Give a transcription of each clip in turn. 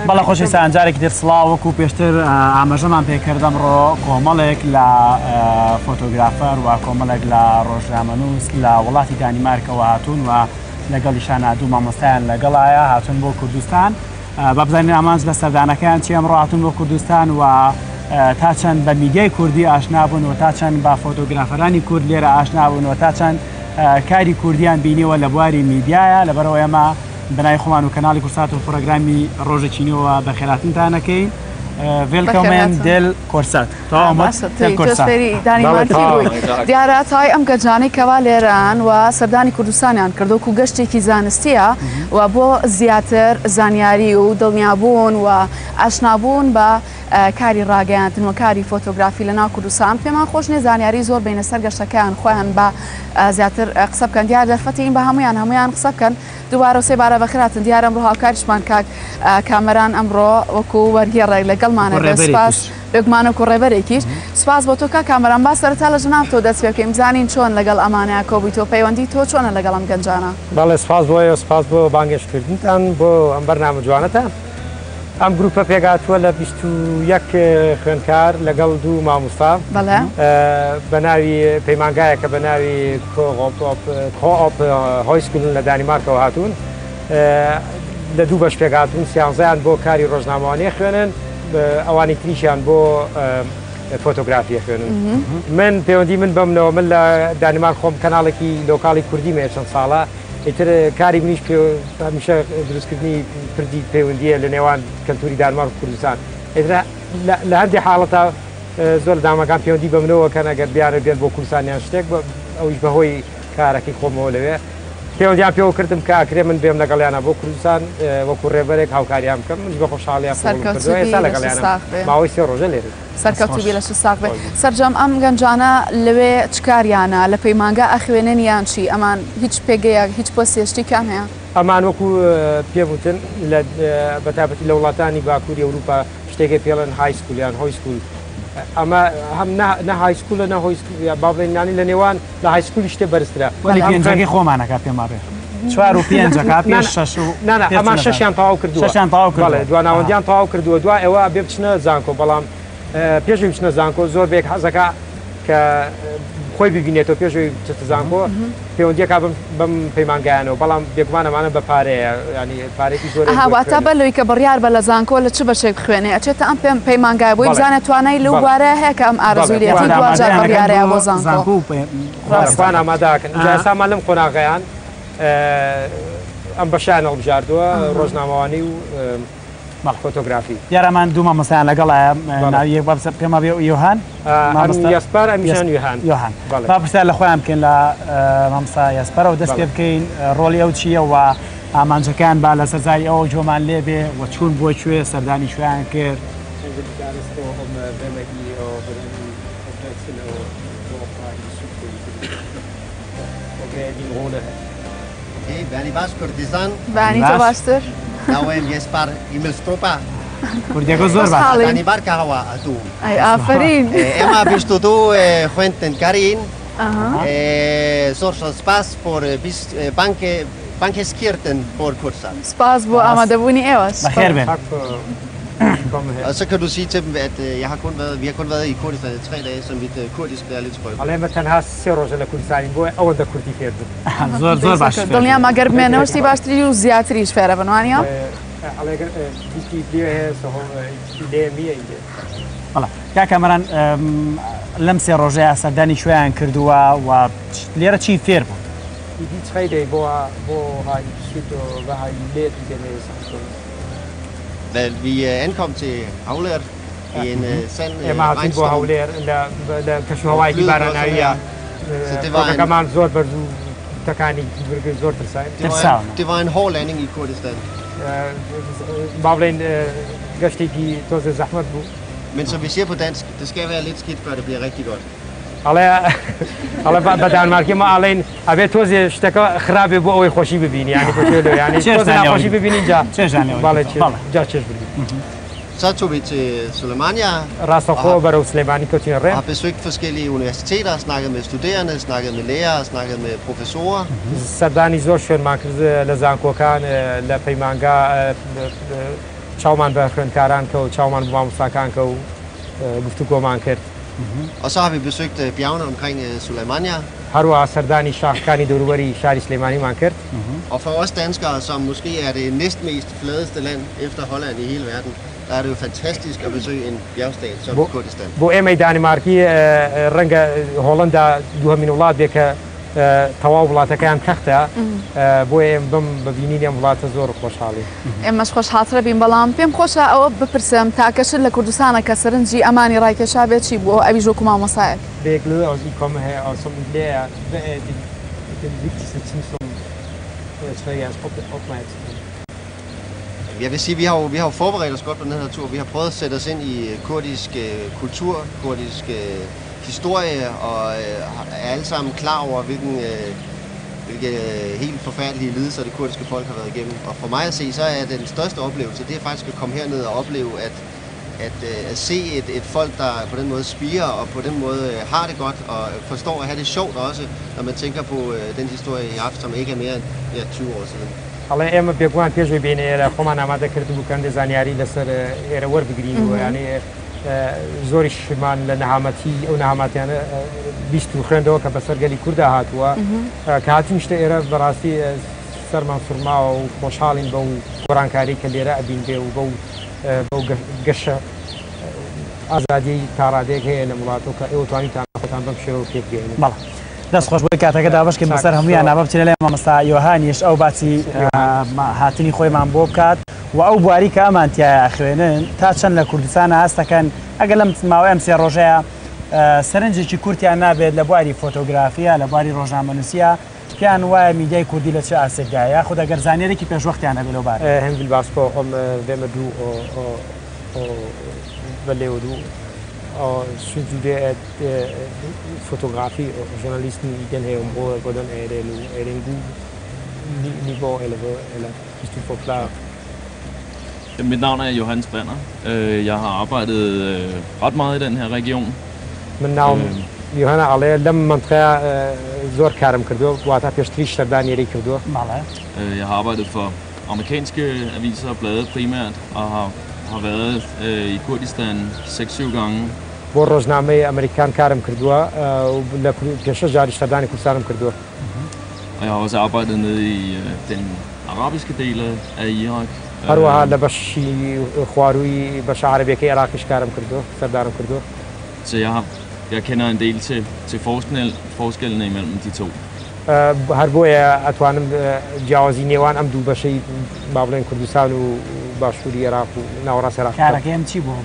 بەڵە خۆشەویستان جارێکی تر سڵاو وەکو پێشتر ئاماژەمان پێکرد ئەمڕۆ کۆمەڵێک لە فۆتۆگرافەر و کۆمەڵێک لە ڕۆژنامەنووس لە وڵاتی دانیمارکەوە هاتوون و لەگەڵیشان دوو مامۆستایان لەگەڵایە هاتوون بۆ کوردستان با بزانین ئامانج لە سەردانەکەیان چی ئەمڕۆ هاتوون بۆ کوردستان و تا چەند بە میدیای کوردی ئاشنا بوون و تا چەند با فۆتۆگرافەرانی کورد لێرە ئاشنا بوون و تا چەند کاری کوردیان بینیوە لە بواری میدیایە لەبەرەوە ئێمە بنای خۆمان و کەناڵی کورسات و پرۆگرامی ڕۆژێکینەوە بەخێراتنتانەکەین وێلکەمێن دل کورسات دیارە تای ئەم گەنجانەی کەوا لێران و سەردانی کوردستانیان کردوکو گەشتێکی زانستیە و بۆ زیاتر زانیاری و دڵنیابوون و ئاشنابوون بە کاری ڕاگەیاندن و کاری فۆتۆگرافی لە ناو کوردستان پێمان خۆش نێ زانیاری زۆر بینە سەر گەشتەکەیان خۆیان بە زیاتر قسە بکەن دیار دەرفەتین بە هەمویان قسە بکەن دووبارە سێبارە بەخراتن دیارە ئەمڕۆ هاوکاریشمان کامەران ئەمڕۆ وەکو وەرگێڕێک لەگەڵمانە سپاس بێگومانە و ڕێبەرێکیش سپاس بۆ تۆ کا کامەران با سەرەتا لە ژناو تۆ دەست پێ بکەین بزانین چۆن لەگەڵ ئەمانەیە کۆبووی تۆ پەیوەندی تۆ چۆنە لەگەڵ ئەم گەنجانە بەڵێ سپاس بۆیە سپاس بۆ بانگێشکردنتان بۆ ئەم بەرنامە جوانەتە ئەم گروپە پێگاتووە لە 21 خوێندکار لەگەڵ دوو مامۆستا بە ناوی پەیمانگایەکە بە ناوی کۆئۆپ هۆیسکول لە دانیمارکەوە هاتوون لە دوو بەش پێگاتون سیانزەیان بۆ کاری ڕۆژنامەوانیە خوێنن ئەوانی تریشیان بۆ فۆتۆگرافیە خوێنن من پەیوەندی من بەمنەوە من لە دانیمارک خۆم کەناڵێکی لۆکاڵی کوردی مێ چەند ساڵە ئیتر کاری منیش هەمیشە دروستکردنی پردی پەیوەندیە لە نێوان کەلتوری دانمارک و کوردستان لە هەندێک حاڵەتە زۆر دامەکان پەیوەندی بەمنەوە کە ئەگەر بیانە بێت بۆ کوردستانیان شتێک ئەویش بەهۆی کارەکەی خۆمەوە لەوێ پەیوەندیان پێوە کردم کە ئاکرێ من بێم لەگەڵیانە بۆ کوردستان وەکو ڕێبەرێک هاوکاریان بکەم منش بە خۆشحاڵیان لەگەڵیانە ماوەی سێ ڕۆژە لێرە سەرکەوتوبی لە ساق بێت سەرجەم ئەم گەنجانە لەوێ چکاریانە لە پەیمانگا ئەخوێنێنیان چی ئەمان هیچ پێگەیە هیچ پۆستێشتی کام هەیە ئەمان وەکو پێوتن بەتابەتی لە وڵاتانی باکووری ئەوروپا شتێکی پێڵەن هایسکولیان هۆیسکول ئەمە هەم نەهایسکولە نەهۆیسکول با بڵێنانی لە نێوان لە هایسکولی شتێ بەرزترە وەلی پێنجەکەی خۆمانەکە پێما بێ 4 و 5 پێش 6 ئەمان 6یان تەواو کردووە دواناوەندیان تەواو کردووە دوای ئێوە بێ بچنە زانکۆ بەڵام پێشوی بچنە زانکۆ زۆر بێک حەزەکە کە خۆی ببینێتەوە پێشوی چتە زانکۆ پەیوەندیەکە بەم پەیمانگایانەوە بەڵام بێگومانەمانە بە پارەیە ینی پارێکی زۆر هاواتە بەلەوەی کە بڕیار بە لە زانکۆ لە چ بەشێک بخوێنێ ئەچێتە ئەم پێم پەیمانگای بۆی بزانێت توانای لەو بوارە هەیە کە ئەم ئارەزوی لێتی دوجار بڕیارەیە بۆ زانکۆ ڕاستوان ئامادەکەن ئێستا لەم قۆناغەیان ئەم بەشیان هەڵبژاردووە ڕۆژنامەوانی و فۆتۆگرافی یارەمان دوو مامۆستایان لەگەڵایە ناوی پێما بێ یۆهان یاسپار ئەمیشان یۆهان با پرسیار لە خۆیان بکەین لە مامۆستا یاسپەرەوە دەست پێ بکەین ڕۆڵی ئەو چییە و ئامانجەکان با لە سەرزاری ئەوە جۆمان لێ بێ و چوون بۆ کوێ سەردانی شویان کرد بانی باش کوردستان بانی تۆ باشتر ناوێم یاسپار ئیملسترۆپا کوردیەکە زۆر باش دانیمارکە هەوا ئەتوو ئافرین ئێمە پێشتۆ خوێندنکارین زۆر سپاس بۆ بانکێسکردن بۆ کورسان سپاس بۆ ئامادەبوونی ئێوە بەخێر بێن Så kan du sige til dem, at vi har kun været i Kurdistan i 3 dage, som mit kurdisk bliver lidt sprøjt. ئەڵێمە تەنها سێ ڕۆژە لە کوردستانی بۆ ئەوەندە کوردی فێردن زۆر باش دڵنیا مەگەر بمێنەوەشتی باشتری و زیاتریش فێرە بنوانیە کا کامەران لەم سێ ڕۆژەیە سەردانی شوێیان کردووە و لێرە چی فێر بوو Vi ankom til Havlert i en sand regnstorm. Det var en hård landing i Kurdistan. Men som vi siger på dansk, det skal være lidt skidt, før det bliver rigtig godt. ئەڵێ بە دانمارکیمە ئاڵێن ئەبێت تۆزێ شتەکە خراپێ بۆ ئەوەی خۆشی ببینی ینی خۆشی ببینی جا چێش ببینی Så tog vi til Sulemania ڕاستەخۆ بەرەو سلێمانی کەوتین ڕێ og har besøgt forskellige universiteter, snakket med studerende, snakket med lærere, snakket med professorer. سەردانی زۆر شوێنمان کرد لە زانکۆکان لە پەیمانگا چاومان بە خوێندکاران کە و چاومان بە مامۆستاکان کە و گفتوگۆمان کرد. Og så har vi besøgt bjergene omkring Suleimania. هەروەها سەردانی شاخەکانی دەوروبەری شاری سلەیمانیمان کرد. Og for os danskere, som måske er det næstmest fladeste land efter Holland i hele verden, der er det jo fantastisk at besøge en bjergstat som Kurdistan. بۆ ئێمەی دانیمارکی ڕەنگە هۆڵەندا دووهەمین وڵات بێ کە تەواو وڵاتەکەیان تەختە بۆ ئێمە بم ببینین ئەم وڵاتە زۆر خۆشحاڵی. ئێمەش خۆشحاڵترە بین بەڵام پێم خۆشە ئەوە بپرسم تاکەشت لە کوردستانە کە سەرنجی ئەمانی ڕایکێشا بێت چی بۆ ئەوی ژۆک و مامۆسایەک. Virkelig også I kommer her, og som lærer, hvad er den vigtigste ting, som trækker jeres opmærksomhed? Jeg vil sige, at vi har jo forberedt os godt på den her tur. Vi har prøvet at sætte os ind i kurdisk kultur, kurdisk historie, og er alle sammen klar over, hvilke helt forfærdelige lidelser det kurdiske folk har været igennem. Og for mig at se, så er den største oplevelse, det er faktisk at komme herned og opleve, at se et folk, der på den måde spirer og på den måde har det godt og forstår at have det sjovt også, når man tænker på den historie I har haft, som ikke er mere end 20 år siden. ئەڵێ ئێمە پێکوان پێشوی بینێ ئێرە خۆمان ئامادە کرد بووکەندە زانیاری لەسەر ئێرە وەربگرین و ینی زۆریشمان لە نەهامەتی ئەو نەهامەتیانە بیست و خوێندەوە کە بەسەر گەلی کووردا هاتووە کە هاتیشتە ئێرە بەڕاستی سەرمان سوورماوە و خۆشحاڵین بەو گۆڕانکاری کە لێرە ئەبین بێ و بەو گەشە ئازادی تاڕادێک هەیە لە وڵاتەوە کە ئێوەتوانیتان خۆتان بەم شێوە پێکگەێنن. بەڵێ دەست خۆش بۆی کاتەکە دابشکن بەسەر هەموویان نابە بچێت لێ مامۆستا یۆهانیش ئەو باسی هاتنی خۆیمان بۆ بکات و ئەو بواری کە ئەمان تایە خوێنن تا چەند لە کوردستانە هەستەکەن ئەگەر لەم ماوەی ئەم سێ ڕۆژەیە سەرنجێکی کورتیان نابێت لە بواری فۆتۆگرافیە لە بواری ڕۆژنامەنووسیە پیان وایە میدیای کوردی لە چه ئاسێکدایە خود ئەگەر زانیارێکی پێشوەختیان هەبێت لەو بارە. Hem vil bare spørge om hvem er du og hvad laver du? Og synes du det at fotografi og journalisten i den her område, hvordan er det nu? Er det en god niveau eller hvad? Eller hvis du forklarer? Mit navn er Johannes Brenner. Jeg har arbejdet ret meget i den her region. من ناوم یۆهانە ئەڵێ لەم منطقەیە زۆر کارم کردووە واتە پێشتری شەردانیێری کردووە. Jeg har arbejdet for amerikanske aviser og blade primært og har været i Kurdistan 6-7 gange. بۆ ڕۆژنامەی ئەمریکان کارم کردووە لە پێشە جاری شەردانی کوردستانم کردووە. Og jeg har også arbejdet nede i den arabiske del af Irak. هەروەها لە بەشی خوارووی بەشە عەرەبیەکەی عێراقیش کارم کردووە سەردانم کردووە. Så jeg kender en del til forskellene imellem de to. هەر بۆیە ئەتوانم جیاوازی نێوان ئەم دوو بەشەی با بڵێن کوردستان و باشووری عێراق و ناوەڕاست عێراق. کارەکەم چی بوو؟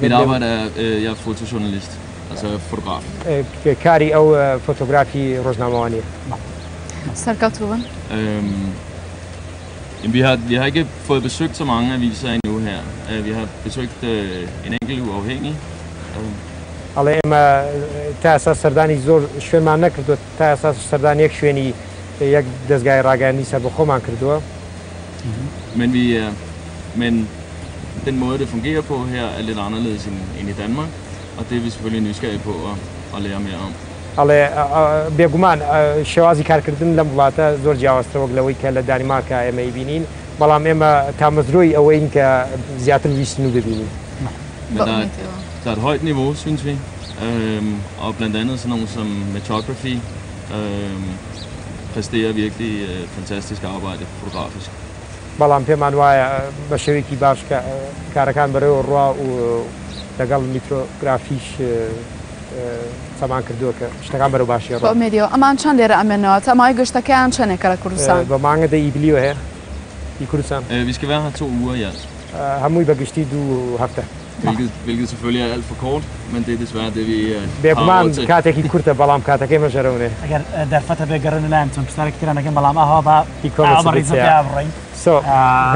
Mit arbejde er jeg er fotojournalist, altså fotograf. کاری ئەو فۆتۆگرافی ڕۆژنامەوانیە. سەرکەوتوون؟ Vi har ikke fået besøgt så mange aviser endnu her. Vi har besøgt en enkelt uafhængig. ئەڵێ ئێمە تا ئێستا سەردانی زۆر شوێنمان نەکردووە تا ئێستا سەردانی یەک شوێنی یەک دەستگای ڕاگەیاندنی سەربەخۆمان کردووە. Men den måde det fungerer på her er lidt anderledes end i Danmark, og det er vi selvfølgelig nysgerrige på at lære mere om. ئەڵێ بێگومان شێوازی کارکردن لەم وڵاتە زۆر جیاوازترە وەک لەوەی کە لە دانیمارکە ئێمەی بینین بەڵام ئێمە تامەزرۆی ئەوەین کە زیاتر ویستن و ببینین. Der er et højt niveau, synes vi, og blandt andet sådan nogle som Metrography præsterer virkelig fantastisk arbejde fotografisk. بەڵام پێمان وایە بە شێوەیەکی باش کارەکان بەرەوە ڕوا و لەگەڵ میترۆگرافیش سامان کردووە کە شتەکان بەرەو باشی ڕۆ. مێدیۆ ئەمان چەند لێرە ئەمێنەوە تەمای گەشتەکەیان چەندێکە لە کوردستان؟ بە مانگە دەیبلیوە هەیە i Kurdistan. Vi skal være her 2 uger i alt. هەمووی بەگشتی 2 هەفتە. Hvilket selvfølgelig er alt for kort, men det er desværre det, vi بێگومان کاتێکی کورتە بەڵام کاتەکەی مەژەرەونێ. ئەگەر دەرفەتە بێگەڕن لایەن چۆن پرسیارێکی ترانەکەم بەڵام ئاها بە ئاوەڕیزە بڕین.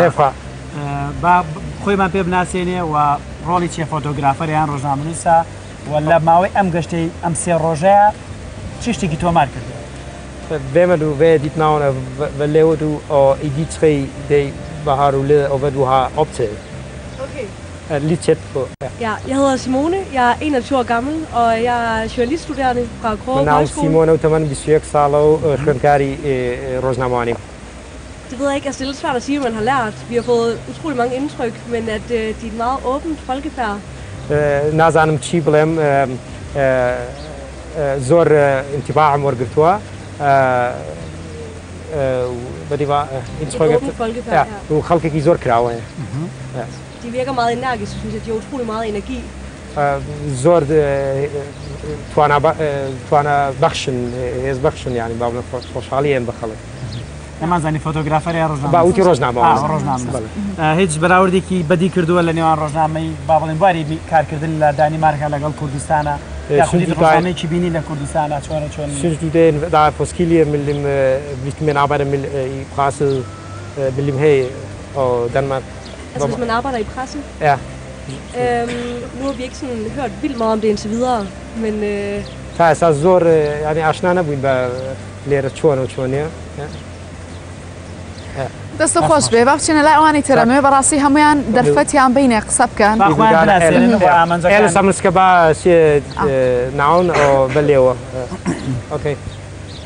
هێفا با خۆیمان پێ بناسیێنێ و ڕۆڵی چیە فۆتۆگرافەریان ڕۆژنامەنووسە و لە ماوەی ئەم گەشتەی ئەم سێ ڕۆژەیە چی شتێکی تۆمار کردووە؟ Hvem du ved dit navn, og hvad laver du, og i de 3 dage, hvad har du lavet, og hvad du har optaget? Okay. Lidt tæt på. Ja, jeg hedder Simone, jeg er 21 år gammel, og jeg er journaliststuderende fra Krogerup Højskole. Simone, og taman besøg salo, خوانکاری روزنامه‌ای. Det ved jeg ikke, det er lidt svært at sige, hvad man har lært. Vi har fået utrolig mange indtryk, men at de er et meget åbent folkefærd. نازانم چی بڵێم زۆر انتیباعم وەرگرتووە و خەڵکێکی زۆر کراوە. De virker meget energisk, synes jeg. De har utrolig meget energi. زۆر توانە بەخشن یعنی با بڵێم خۆشحاڵیان بە خەڵک. نەمانزانی فۆتۆگرافەری ڕۆژنامە باوتی ڕۆژنامە هیچ بەراوردێکی بەدی کردووە لە نێوان ڕۆژنامەی با بڵێن بواری کارکردن لە دانیمارکە لەگەڵ کوردستانە ڕۆژنامەیەکی بینی لە کوردستانە چۆن den der er forskellige mellem hvis man arbejder med i presset mellem her og Danmark. Altså hvis man arbejder i pressen? Ja. Nu har vi ikke sådan hørt vildt meget om det indtil videre, men تا اساس زۆر يعني آشنا نبووین بە لێرە چۆنە دەستە خۆش بێ بەخچینە لای ئەوانی ترەمێ بەڕاستی هەمویان دەرفەتیان بینێ قسە بکەن Alle sammen skal bare sige navn og hvad laver. Okay.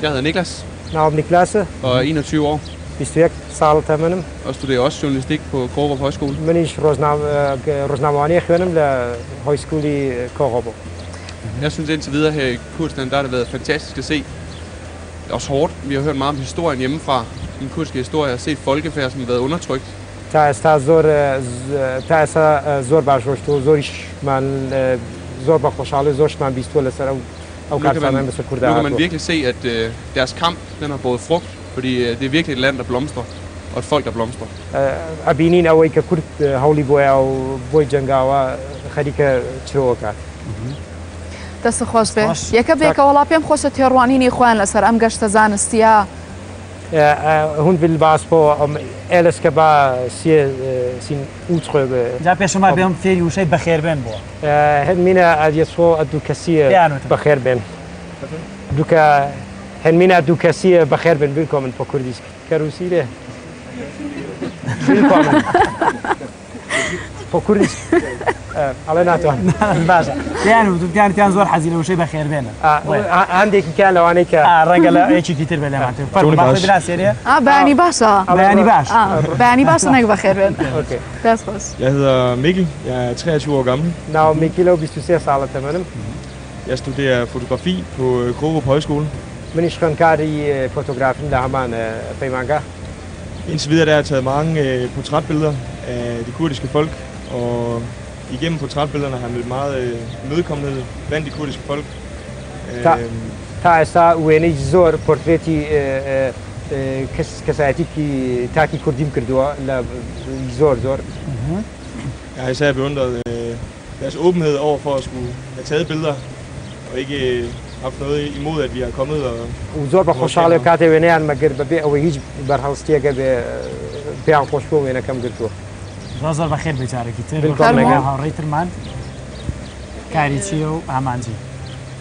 Jeg hedder Niklas. Navn Niklas. Og 21 år. Bistvirk Sal Tamanem. Og studerer også journalistik på Kårerup Højskole. Men ich Roznamani khønem la højskole i Kårerup. Jeg synes indtil videre her i Kurdistan, der har det været fantastisk at se. Også hårdt. Vi har hørt meget om historien hjemmefra. Den kurdiske historie har set folkefærd, som har været undertrykt. تا زۆر باش ڕۆشتەوە زۆر بە خۆشحاڵی زۆرشمان بیستووە لەسەر ئەو کارخانەیان بەسەر کوردستان. Nu kan man virkelig se, at deres kamp den har båret frugt, fordi det er virkelig et land, der blomstrer, og et folk, der blomstrer. ئەبینین ئەوەی کە کورد هەوڵی بۆیە و بۆی جەنگاوە خەریکە چرۆکات. دەستە خۆش بێ یەکە بێکە وەڵا پێم خۆشە تێڕوانینی خۆیان لەسەر ئەم گەشتە زانستیە. Hun vil bare spørge, om alle skal bare sige sin udtryk. Ja, pæsumar bæm feri ushay bakhair ben bo. Han mener, at jeg tror, at du kan sige bakhair ben. Han mener, at du kan sige bakhair ben. Velkommen på kurdisk. Kan du sige det? Velkommen. På kurdisk. على ناتو باشا يعني كانت زور حزينه وشي بخير بينا عندك كان لو انا الرجل ايش كتير بلا معناته فرق بلا سيريا باني باشا باني باشا نك بخير بينا اوكي بس بس Jeg hedder Mikkel. Jeg er 23 år gammel. Navn Mikkel og hvis du ser Sala Tamanem. Jeg studerer fotografi på Kårerup Højskole. Men ich kan kar i fotografen der har man Pemanga. Indtil videre der har jeg taget mange portrætbilleder af de kurdiske folk, og igennem portrætbillederne har jeg mødt meget imødekommenhed blandt de kurdiske folk. تا وێنەی زۆر پۆرترێتی کەسایەتێکی تاکی کوردیم کردووە لە زۆر. Jeg har især beundret deres åbenhed over for at skulle have taget billeder og ikke haft noget imod, at vi har kommet og زۆر بە خۆشحاڵی کاتێ وێنەیان مەگەر بەبێ ئەوەی هیچ بەرهەڵستیەکە بێ پێیان خۆش بۆ وێنەکەم گرتووە. زۆر بەخێر بێچارێکی تر هاوڕێیترمان کاری چیە و ئامانجی.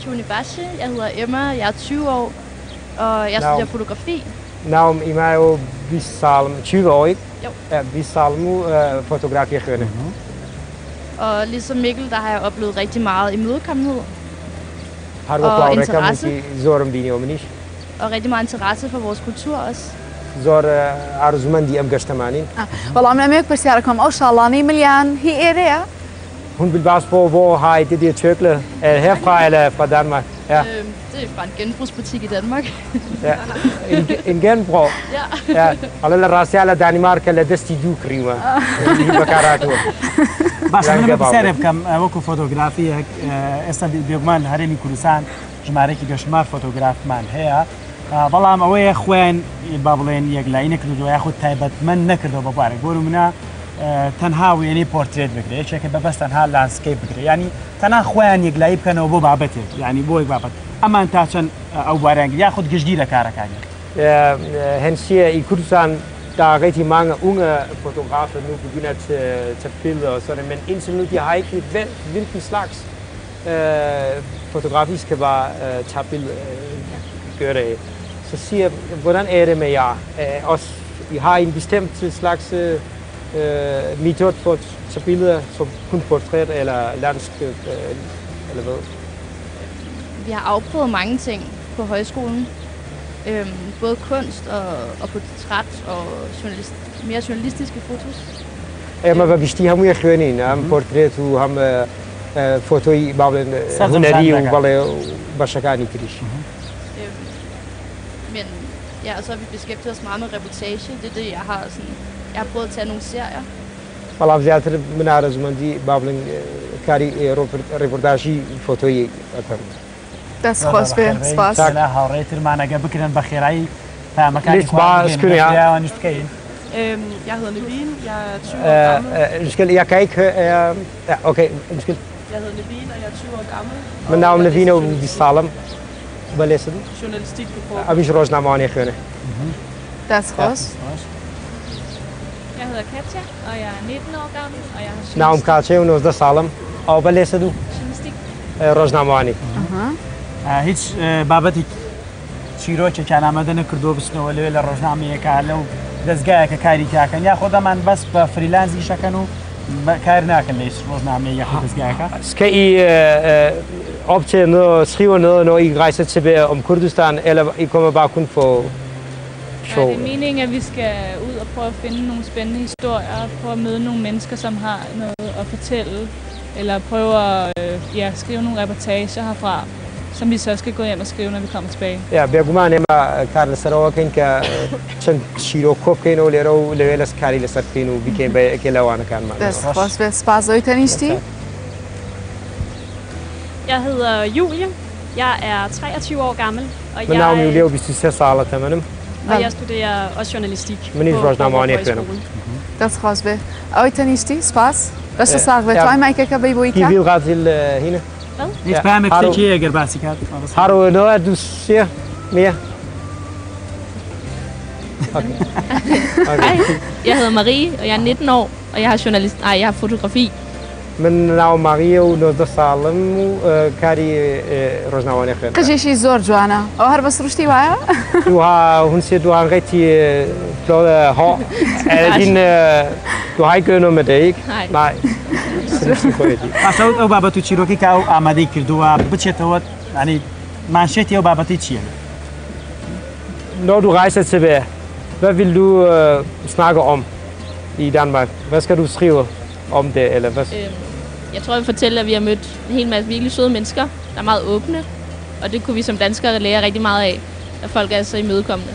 Tune Basche. Jeg hedder Emma, jeg er 20 år, og jeg studerer fotografi. Navn Emma er jo 20 år, ikke? Jo. Ja, 20 nu fotografi khøne. Og ligesom Mikkel, der har jeg oplevet rigtig meget imødekommenhed. Har du oplevet interesse? Zorum bini omnish. Og rigtig meget interesse for vores kultur også. زۆر ئارزومەندی ئەم گەشتەمانین. وەڵام لەمەیەک پرسیارەکەم ئەو شاڵانەی ملیان هی ئێرەیە؟ Hun vil bare spørge, hvor har I det der tørklæde? Herfra eller fra Danmark? Ja. Det er fra en genbrugsbutik i Danmark. Ja. En genbrug? Ja. Alle raciala Danmark eller desti du krima. باش من بسیار بکەم وەکو فۆتۆگرافیەک ئێستا بێگومان لە هەرێمی کوردستان ژمارەیەکی گەشتمار فۆتۆگرافمان هەیە بەڵام ئەوەیە خوێن با بڵێن یەکلایی نەکردووە یاخود تایبەتمەند نەکردەوە بە بوارێک بۆ نمونە تەنها وێنەی پۆرترێت بکرێت یەکێکە بەبەست تەنها لانسکەیپ بکرێت ینی تەنها خۆیان یەکلایی بکەنەوە بۆ بابەتێک ینی بۆ یەک بابەت ئەمان تا چەند ئەو بوارەنگی یاخود گشتگی لە کارەکانیان. Han siger i Kurdistan der er rigtig mange unge fotografer nu begynder at tage billeder og sådan, men indtil nu de har ikke hvilken slags fotografi skal bare tage billeder gøre det. Så siger hvordan er det med jer? Også I har en bestemt slags metode for at tage billeder som kun portræt eller landskab eller hvad? Vi har afprøvet mange ting på højskolen. Både kunst og portræt og mere journalistiske fotos. ما بقشتي هم يخوانين هم بورتريت وهم فوتوي بعض هنري وبعض بشكاني كريش. Men ja, og så har vi beskæftiget os meget med reportage. Det er det, jeg har prøvet at tage nogle serier. والله زيادة من عرض مندي بابلين كاري ريبورتاجي فوتوي أكثر. دست خوش به سپاس. لا هاوريتر معنا قبل كده بخيرعي فمكان ليش باس كل يا نشتكين. Jeg hedder Nevin, jeg er 20 år gammel. مشكلة يا كايك أوكي مشكلة. Jeg hedder Nevin, og jeg er 20 år gammel. من نام نevin ودي سالم بلسد. Journalistik på Forborg. أبيش روزنامه أنا خونه. دست خوش. Jeg hedder Katja, og jeg er 19 år gammel, og jeg har نام كاتشي ونوزده سالم أو بلسدو. journalistik. روزنامه أنا. هیچ بابەتی چیرۆکێکیان ئامادە نەکردو بچنەوە لەوێ لە ڕۆژنامەیەکە لەو دەستگایەکە کاری تاکەن یا خۆدەمان بەس بە فریلانزی شەکەن و کار ناکەن لە هیچ ڕۆژنامەیە یا دەستگایەکە. Skal I optage noget, skrive noget, når I rejser til Kurdistan, eller I kommer bare kun for show? Ja, det er meningen, at vi skal ud og prøve at finde nogle spændende historier, prøve at møde nogle mennesker, som har noget at fortælle, eller prøve at skrive nogle reportager herfra, som vi så skal gå hjem og skrive, når vi kommer tilbage. Ja, بيقومان إما كارل سروا كين كشن شيرو كوب كين وليرو لويلس كاري لسرفين وبيكين بكلاوانا كان معنا. دست خوش به سپاس. Og Tanishti? Jeg hedder Julie. Jeg er 23 år gammel, og من نام يوليا وبيستوسي صالة تمامًا. og jeg studerer også journalistik من إيش روزنامه أنا خونه. دست خوش به. Og Tanishti سپاس. باشه ساق به توی مایک که بیبویی که. کی غازل هنا. هیچ پیامک چیه اگر باسی کرد؟ هارو نه دوستیه میه. Hej, jeg hedder Marie, og jeg er 19 år, og jeg har fotografi. من ناو ماريا ونوزده سالم وكاري روزنامه أنا خونه. قجيشي زور جوانا. أو هر بس رشتي وایا؟ دوها هنسي دوها غيتي دوها ها. دين دوها يكونوا مديك. Nej. ئەو بابەت و چیرۆکی کا و ئامادەی کردووە بچێتەوە ینی مانشێتی ئەو بابەتی چییە؟ Når du rejser tilbage, hvad vil du snakke om i Danmark? Hvad skal du skrive om det, eller hvad? Jeg tror, jeg vil fortælle, at vi har mødt en hel masse virkelig søde mennesker, der er meget åbne, og det kunne vi som danskere lære rigtig meget af, at folk er så imødekommende.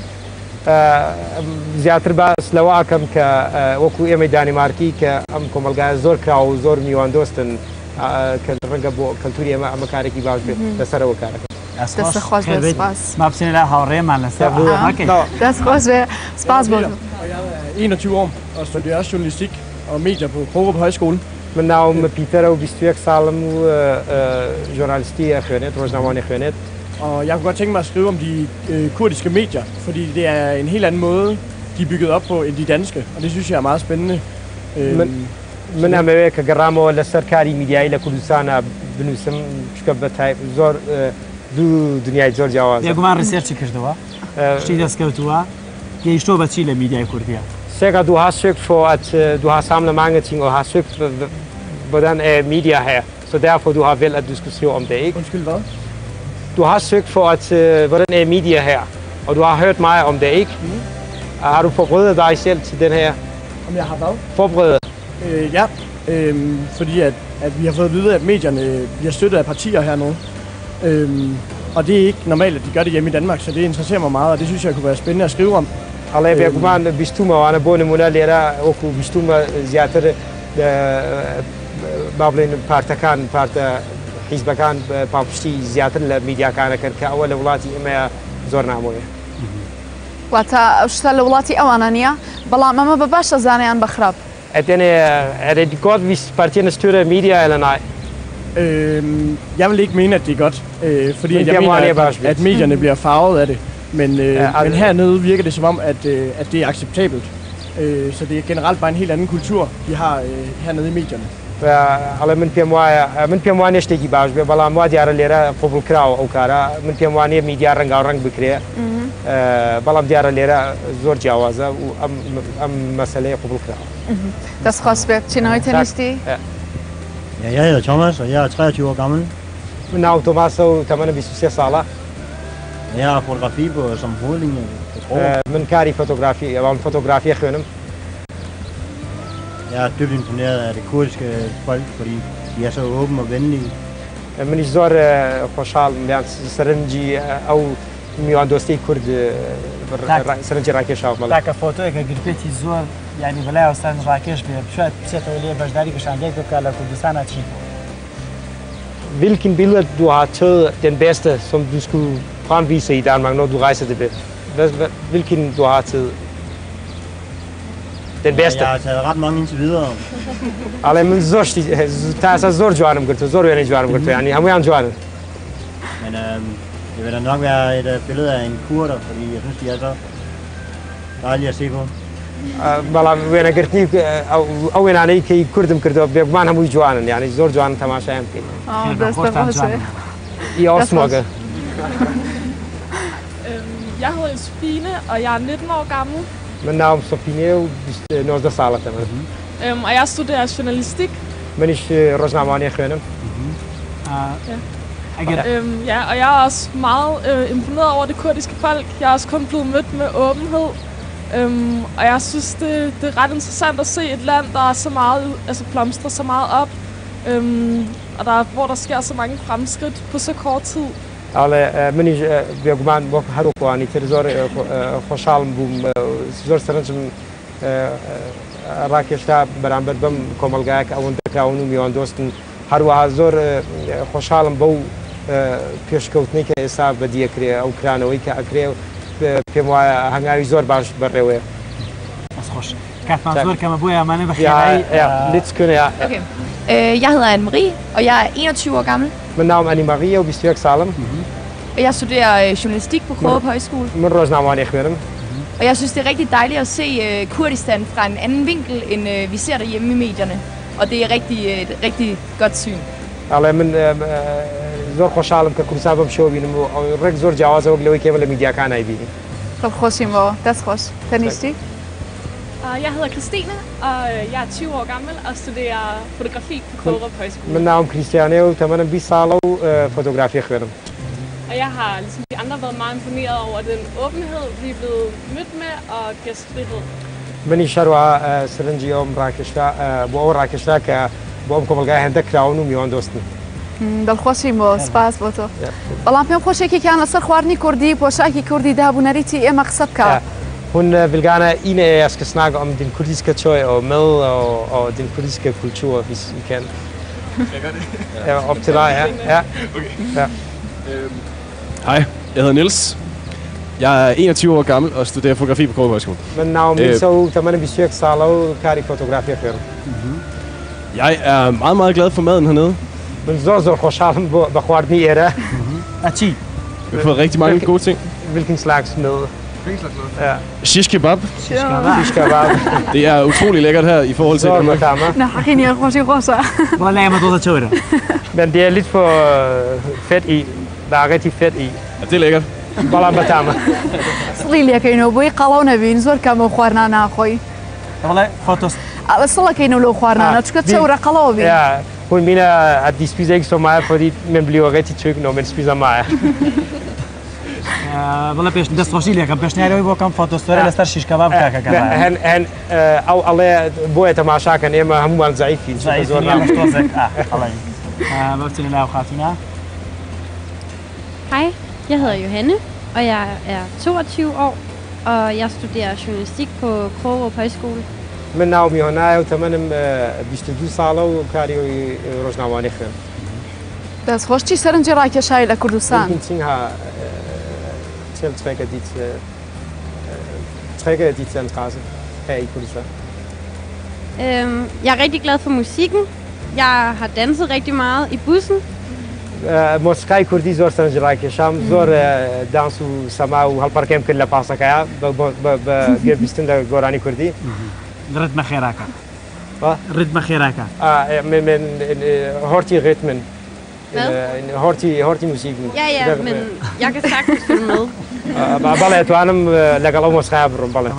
زیاتر باس لەواکەم کە وەکو ئێمە دانیمارکی کە ئەم کۆمەلگایە زۆر کرا و زۆر میوان دۆستن کە ڕەنگە بۆ کەلتوری ئێمە ئەمە کارێکی باش بێت لەسەرەوە کارەکە. دست خوش به سپاس. ما بچینە لا هاوڕێمان لەسەر. دست خوش به سپاس بود. Jeg er 21 år og studerer journalistik og medier på Forborg Højskole. من ناوم پیتر و 21 سالم و ژورنالیستی خوێنێت ڕۆژنامەوانی خوێنێت. Og jeg kunne godt tænke mig at skrive om de kurdiske medier, fordi det er en helt anden måde, de er bygget op på, end de danske, og det synes jeg er meget spændende. من ئەمەوەیە کە گەڕامەوە لەسەر کاری میدیایی لە کوردستانە بنووسم چکە بە زۆر دوو دنیای زۆر جیاواز. بێگومان ڕیسێرچی کردەوە شتی دەستکەوتووە گەیشتۆ بە چی لە میدیای کوردیە؟ Sikkert du har søgt for, at du har samlet mange ting og har søgt, hvordan er media her. Så derfor du har valgt, at du skal skrive om det, ikke? Undskyld, hvad? Du har søgt for, at hvordan er media her, og du har hørt meget om det, ikke? Har du forberedt dig selv til den her? Om jeg har hvad? Forberedt? Ja, fordi at vi har fået at vide, at medierne bliver støttet af partier hernede. Og det er ikke normalt, at de gør det hjemme i Danmark, så det interesserer mig meget, og det synes jeg kunne være spændende at skrive om. الله بيقومان بيستوما وأنا بوني منا ليرا وكو بيستوما زيادة بابلين بارتكان بارت حزب كان بابشتي زيادة الميديا كان كأول ولاتي إما زورنا موية. واتا أشتغل ولاتي أوانانية بلا ما بباش زانيان بخراب. أتاني er det godt hvis partierne støtter media eller nej? Jeg vil ikke mene, at det er godt, fordi jeg mener, at medierne bliver farvet af det. Men hernede virker det som om, at det er acceptabelt. Så det er generelt bare en helt anden kultur, de har hernede i medierne. على من بيمواني اشتكي باش بلا ما ديار اللي قبل كراو او كارا من بيمواني ميديا رنگ او رنگ بكري بلا ديار اللي زور جوازه ام مساله قبل كراو. Das Rosberg, Chinoy Tanisti. Jeg hedder Thomas, og jeg er 23 år gammel. Mit navn er Thomas, og jeg er 23 år. Jeg har fotografi på som hovedlinje. Men kari fotografi, jeg var en fotografi khønnem. Jeg er dybt imponeret af det kurdiske folk, fordi de er så åbne og venlige. من زور خوشحال میان سرنجی او میان دوستی کرد سرنجی راکش آب مالا. تاکە فۆتۆیەکە گرفێتی زۆر یعنی بەلای ئەوستان ڕاکێش بێ بشێت بچێتەوە لێ بەشداری گەشتیارێک بکە لە کوردستانە چی بوو؟ Hvilken billede du har taget den bedste, som du skulle fremvise i Danmark, når du rejser tilbage? Hvilken du har taget? Den bedste? Jeg har taget ret mange indtil videre. Ale men zor جوانم کرد, zor یعنی جوانم کرد, یعنی همه جوانم. Men det vil da nok være et billede af en kurder, fordi jeg synes, de er så dejlige at se på. بەڵام وێنە گرتنی ئەو وێنانەی کەی کوردم کردەوە بێگومان هەمووی جوانن یعنی زۆر جوان تەماشایان بکەین. I også smukke. Jeg hedder Sofine, og jeg er 19 år gammel. Mit navn er Sofine, og 19 سالة تمام. Og jeg studerer journalistik. Men ich روزنامه‌نگاری خوانم. Ja, og jeg er også meget imponeret over det kurdiske folk. Jeg er også kun blevet mødt med åbenhed. Og jeg synes, det er ret interessant at se et land, der er så meget, altså blomstrer så meget op. Og hvor der sker så mange fremskridt på så kort tid. Ale منی بیگمان با هر وقتی تر زور خوشحالم بوم زور سرنجم راکشتا برانبر بم کاملگاه که اون دکاونو میان دوستن هر وقت زور خوشحالم با پیشکوتنی که حساب بدیه کری او کرانوی که اکری پیمو هنگامی زور باش بروه. خوش. کاتمان زور کم بویا منه بخیری. Ja, lidt skønne ja. Okay. Jeg hedder Anne-Marie, og jeg er 21 år gammel. Mit navn er Anne-Marie, og vi styrer Salem. Jeg studerer journalistik på Krogerup Højskole. Min roznameh‌nigاری خوانم. Og jeg synes, det er rigtig dejligt at se Kurdistan fra en anden vinkel, end vi ser derhjemme i medierne. Og det er et rigtig godt syn. Ale من زور خوشحالم که کردستان بم شو بینم و رگ زور جوازه و گلوی که ولی میدیا کان ای بینی. خب خوشیم با دست خوش. تنیستی؟ Jeg hedder Christine, og jeg er 20 år gammel og studerer fotografi på Krogerup Højskole. Mit navn er Christiane, og تمام 20 سال og fotografi خوانم. Og jeg har ligesom de andre været meget imponeret over den åbenhed, vi er blevet mødt med, og gæstfrihed. من شروع سرنجی ام راکشتا با راکشتا که با ام کاملگاه هندک راونو میان دوستن. دڵخۆشیم بۆ سپاس بۆ تۆ. بەڵام پێم خۆشێکێکیان لەسەر خواردنی کوردی پۆشاکی کوردی دابوونەریتی ئێمە قسە بکە. Hun vil gerne jeg skal snakke om din kurdiske tøj og mad og din kurdiske kultur, hvis I kan. Jeg gør det. Ja, op til dig, ja. Okay. Ja. Hej, jeg hedder Niels. Jeg er 21 år gammel og studerer fotografi på Krogerup Højskole. Men navn er så tamam besøg salo kari fotografi her. Jeg er meget, meget glad for maden hernede. Men så خوشحالم با خوردنی ایره. Achi. Vi har fået rigtig mange gode ting. Hvilken slags mad? Ja. Shish kebab. Shish kebab. Det er utrolig lækkert her i forhold til Danmark. نحكيني خوشي خوشة. والله ما ضد تشورة. Men det er lidt for fedt i. Der er rigtig fedt i. Ja, det er lækkert. Bala batama. صلي لي كينو بوي قالونا بين زور كم خوارنا ناخوي. والله فوتوس. على صلا كينو لو خوارنا تشكت تشورة قالوا بين. Ja, hun mener at de spiser ikke så meget, fordi man bliver rigtig tyk, når man spiser meget. والله بيش دەستخۆشی لێکم پێشنیارەوەی بۆ کەم فۆتۆستۆری لەسەر شیش کەباب بکەکە. هەن ئەو ئەڵێ بۆیە تەماشاکەن ئێمە هەمومان زعیفین زۆر بچین لاو خاتونە. Hej, jeg hedder Johanne, og jeg er 22 år, og jeg studerer journalistik på Krogerup Højskole. من ناوم يوهناي وتمنم بيشتدو ساڵە و کاری ڕۆژنامەوانی خوێن. دەستخۆشی سەرنجی ڕاکێشایی لە کوردستان. Trækker dit interesse her i Kurdistan? Jeg er rigtig glad for musikken. Jeg har danset rigtig meget i bussen. موسیقای کوردی زۆر سەرنجڕاکێشام زۆر دانس و سەما و هەڵپەرکەم کرد لە پاسەکەیە بە گوێبیستن لە گۆرانی کوردی. ڕتمە خێراکە. ڕتمە خێراکە. من هۆرتی ڕتمن. هۆرتی موسیقی. Ja, men jeg kan sagtens følge med. بەڵێ توانم لەگەڵ ئەو مۆسیقا بڕۆم بەڵێ.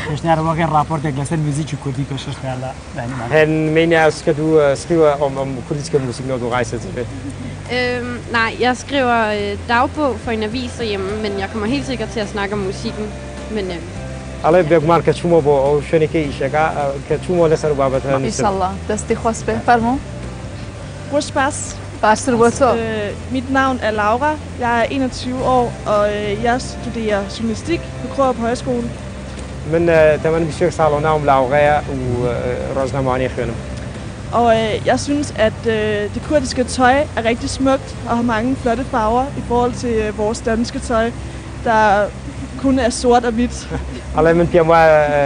پێشنیارە وەکەن راپۆرتێک لەسەر موزیکی کوردی پێشکەشکار لە دانیمان. هەن مینیاس کە دوو سکیوە ئەم کوردیسکە موسیقی نۆ دوو غایسە Nej, jeg skriver dagbog for en avis derhjemme, men jeg kommer helt sikkert til at snakke om musikken. Men الله بيجمعنا كتشومو بو أو شنيكي شجع كتشومو لسر بابتها إن شاء الله دستي خوش به فرمو Brugs Bas. Bas Roboto. Mit navn er Laura. Jeg er 21 år, og jeg studerer journalistik på Krogerup Højskole. من 28 سال وناوم لاوغايا ورزناماني خينم. Og jeg synes, at det kurdiske tøj er rigtig smukt og har mange flotte farver i forhold til vores danske tøj, der kun er sort og hvidt. الله من بيام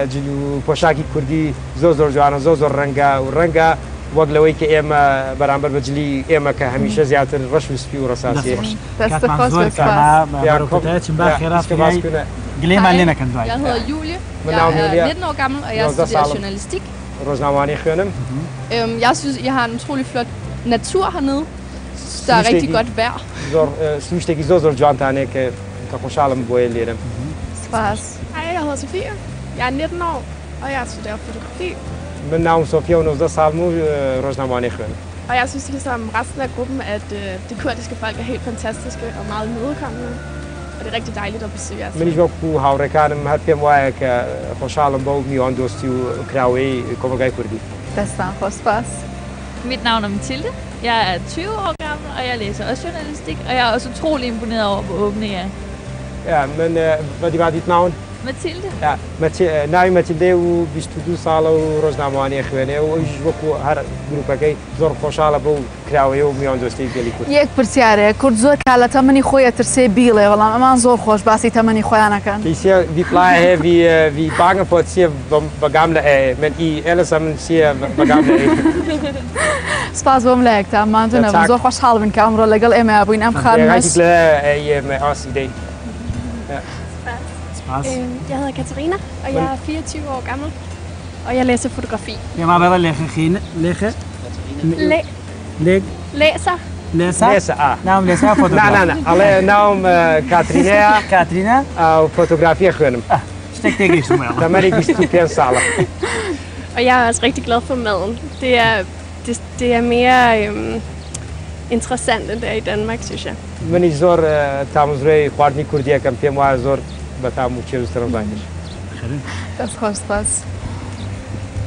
جلو بوشاكي كردي زوزور جوانا زوزور رنگا ورنگا وقلوي كإما برامبر بجلي إما كهميشة زيادة رشو سبيو رصاصي. تستخلص بس. يا روكتات شنبه خيرات فيها. Glem alene kan du. Jeg hedder Julie. Jeg er 19 år gammel, og jeg studerer journalistik. Roznamani khønem. Jeg synes, jeg har en utrolig flot natur hernede. Der er rigtig godt vejr. Slushte zozor joantane ke خوشحالم بوی لیرم. سپاس. Hej, jeg hedder Sofie. Jeg er 19 år, og jeg studerer fotografi. من نام صوفيا ونوزا سالمو روزناماني خønem. Og jeg synes ligesom resten af gruppen, at det kurdiske folk er helt fantastiske og meget imødekommende. Og det er rigtig dejligt at besøge jer. من يجوكو هاوركانم هاد بيم وايك خوشحالم بو ميون دوستي وكراوي كومرغاي كردي. Dastan خوش سپاس. Mit navn er Mathilde. Jeg er 20 år gammel, og jeg læser også journalistik, og jeg er også utrolig imponeret over, hvor åbne jeg er. Ja, men hvad var dit navn? Mathilde. Ja, ناوي Mathilde و 22 ساڵە و ڕۆژنامەوانی خوێنێ و ئەویش وەکو هەر گروپەکەی زۆر خۆشحاڵە بۆ کراوەیە و میوان دۆستی گەلی کورد. یەک پرسیارێ کورد زۆر کا لە تەمەنی خۆی ئەترسێ بیڵێ بەڵام ئەمان زۆر خۆش باسی تەمەنی خۆیانەکەن. Vi plejer at have, vi er bange for at sige, hvor gamle er, men I alle sammen siger, hvor gamle er. سپاس بۆم لایەکتان ماندونە زۆر خۆشحاڵ بن کە ئەمڕۆ لەگەڵ ئێمە بووین ئەم خانمەش. Jeg er rigtig glad at I er med os i dag. Jeg hedder Katarina, og jeg er 24 år gammel, og jeg læser fotografi. Jeg må bare læse. Læser. Læser. Navn læser fotografi. Nej. Alle navn Katarina. Katarina. Og fotografi khønem. Stik det ikke som jeg. Der er ikke stupian sala. Og jeg er også rigtig glad for maden. Det er mere interessant end det er i Danmark, synes jeg. Men I zor tamuzrei khwardni kurdiya kam pem wa zor batamu cheru strandanish.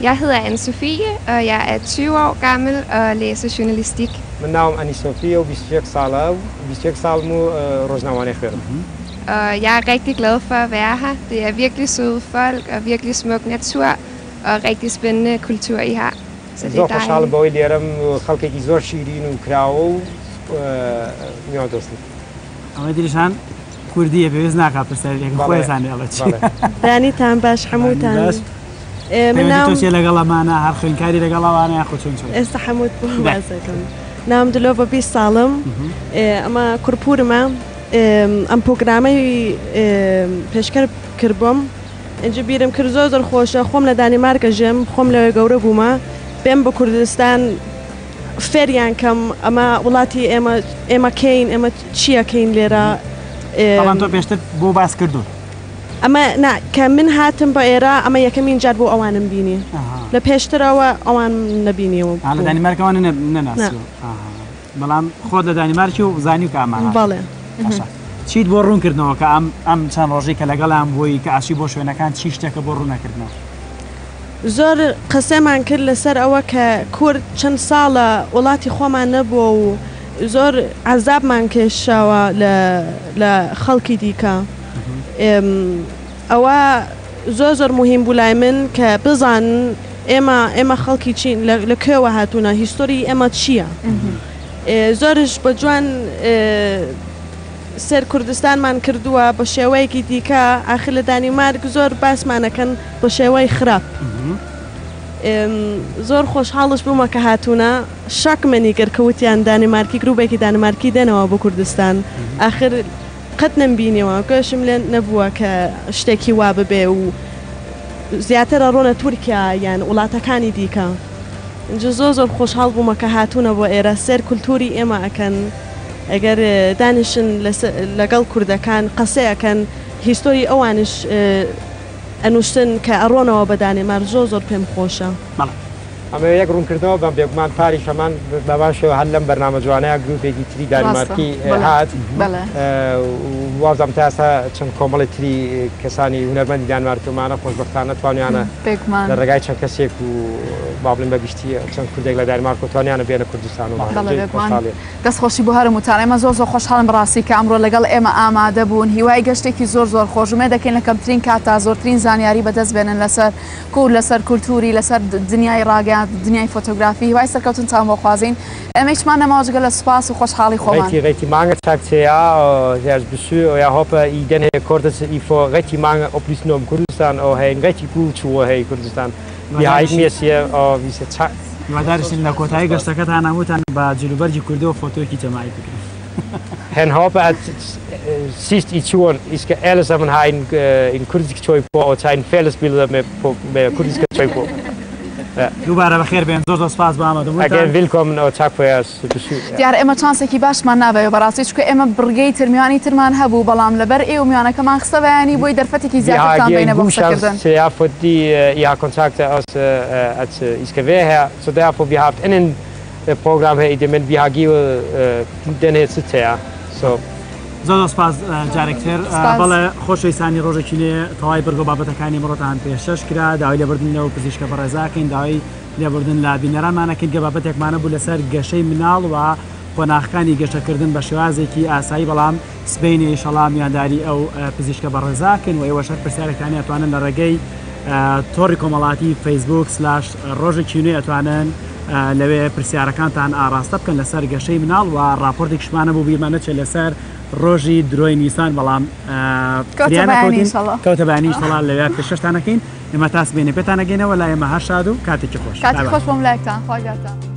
Jeg hedder Anne-Sophie, og jeg er 20 år gammel og læser journalistik. Mit navn er Anne-Sophie, og 26 salmu roznamani khønem. Og jeg er rigtig glad for at være her. Det er virkelig søde folk og virkelig smuk natur og rigtig spændende kultur, I har. Så det er dejligt. خوشحال بوی لیرم و خلقی کی زور شیرین و کراو میاد دوستی. اما دیشان کردیه بیز نکرد پسری یک خوی زنی آلتی. دانی تام باش حمودان. من نام توصیه لگلا مانا هر خلکاری لگلا مانا خودشون شد. است حمود بوازکم. نام دلوا بی سالم. اما کرپور ما ام پروگرامی پیشکر کربم. اینجا بیرم کرزوزر خوشه خم لدانی مارک جم خم لگوره بوما. بهم با کردستان فریان کم اما ولاتی اما کین اما چیا کین لیرا. طبعا تو بیشتر بو باس کردو. اما نه که من هاتم با ایرا اما یکمین جد بو آوانم بینی. لپیشتر آوان نبینیم. حالا دانمارک آوان نناسو. بلام خود دانمارکی و زانیو که اما. بله. چیت بۆ ڕوون کردنەوە کە ئەم چەند ڕۆژەی کە لەگەڵام بووی کە ئاسی بۆ شوێنەکان چی شتێکە بۆ ڕوونەکردنەوە زۆر قسەمان کرد لەسەر ئەوە کە کورد چەند ساڵە وڵاتی خۆمان نەبووە و زۆر عەزابمان کێشاوە لە خەڵکی دیکە ئەوە زۆر مهم بوو لای من کە بزانن ئێمە خەڵکی چین لە کوێوە هاتوونە هیستۆری ئێمە چییە زۆرش بە جوان سەر کوردستانمان کردووە بە شێوەیەکی دیکە ئاخر لە دانیمارک زۆر باسمانەکەن بە شێوەی خراپ زۆر خۆشحاڵش بوومە کە هاتوونە شەکمەنی گەرکەوتیان دانیمارکی گروپێکی دانیمارکی دێنەوە بۆ کوردستان ئاخر قەت نەمبینیەوە گەشم لێ نەبووە کە شتێکی وا ببێ و زیاترە ڕۆنە تورکیا یان وڵاتەکانی دیکە اینجا زۆر خۆشحاڵ بوومە کە هاتوونە بۆ ئێرە سەر کولتوری ئێمە ئەکەن ئەگەر دانیشن لەگەڵ کوردەکان قسەیەکەن هیستۆری ئەوانش ئەنووشتن کە ئەڕۆنەوە بە دانیمار زۆر پێم خۆشە. ئەمە یەک ڕوونکردنەوە بەم بێگومان پاریش هەمان بەباشەوە هەر لەم بەرنامە جوانەیە گروپێکی تری دانمارکی هات وازم تا ئێستا چەند کۆمەڵی تری کەسانی هونەرمەندی دانمارکمانە خۆشبەختانە توانیانە لە ڕێگای چەند کەسێک و بابلین بەگشتی چەند کوردێک لە دانمارک و توانیانە بێنە کوردستان و دەستخۆشی بۆ هەرمووتان ئێمە زۆر زۆر خۆشحاڵم بەڕاستی کە ئەمڕۆ لەگەڵ ئێمە ئامادە بوون هیوای گەشتێکی زۆر زۆر خۆشمێ دەکەین لە کەمترین کاتا زۆرترین زانیاری بەدەست بێنن لەسەر کورد لەسەر کولتوری لەسەر دنیای ڕاگەیان دنیای فۆتۆگرافی هیوای سەرکەوتنتان بۆ خوازین ئەمە هیچمان نەماوەجگە لە سوپاس و خۆشحاڵی خۆمان rätti många tack till er och deras besök och jag hoppas i den här korta i får riktigt många upplysningar om Kurdistan och ha en riktigt god tur här i Kurdistan. Vi har inte mer att säga och vi säger tack. هیوادارشین لە کۆتایی گەشتەکەتان هەمووتان بە جلوبەرجی کوردی و فۆتۆیەکی جەماعی بکرێن. Han håber at sidst i turen, I skal alle sammen have en kurdisk tøj på og tage en fælles billeder med kurdiske tøj på. دووبارە بەخێر بێن زۆر زۆر سپاس بە ئامادەبوونتان. Again, welcome and tack for your besök. دیارە ئێمە چانسێکی باشمان نابێت بەڕاستی چونکە ئێمە بڕگەی ترمیانی ترمان هەبوو بەڵام لەبەر ئێوە میوانەکەمان قسە بەیانی بۆی دەرفەتێکی زیاترتان بینە بۆ قسەکردن. Det er fordi I har kontaktet os, at I skal være her, så derfor vi har haft en program her i det, men vi har givet den her tid til jer. زۆر سپاس جارێکتر بەڵێ خۆشەویستانی ڕۆژێکی نوێ تەواوی بەرگۆ بابەتەکانی ئەمڕۆتان پێشکەش کرا داوای لێبوردنەوە پزیشکە بەڕێزاکەین داوای لێبوردن لە بینەرانمانەکەین کە بابەتێکمانە بوو لەسەر گەشەی مناڵ و خۆناغەکانی گەشتەکردن بە شێوازێکی ئاسایی بەڵام سبەینی ئینشەڵا میانداری ئەو پزیشکە بەڕێزاکەن و ئێوەشەر پرسیارەکانی ئەتوانن لە ڕێگەی تۆڕی کۆمەڵاتی فەیسبوک ڕۆژێکی نوێ ئەتوانن لەوێ پرسیارەکانتان ئاراستە بکەن لەسەر گەشەی مناڵ و راپۆرتێکشمانە بوو بیرمانەچێ لەسەر ڕۆژی درۆی نیسان بەڵام کەوتە بەیانی ئینشەڵا لەوێ پێشکەشتانەکەین ئێمە تاس بێنێ پێتانەگەینەوە لای ئێمە هەر شاد و کاتێکی خۆش کاتی خۆش بۆم لایەکتان خوا گاتان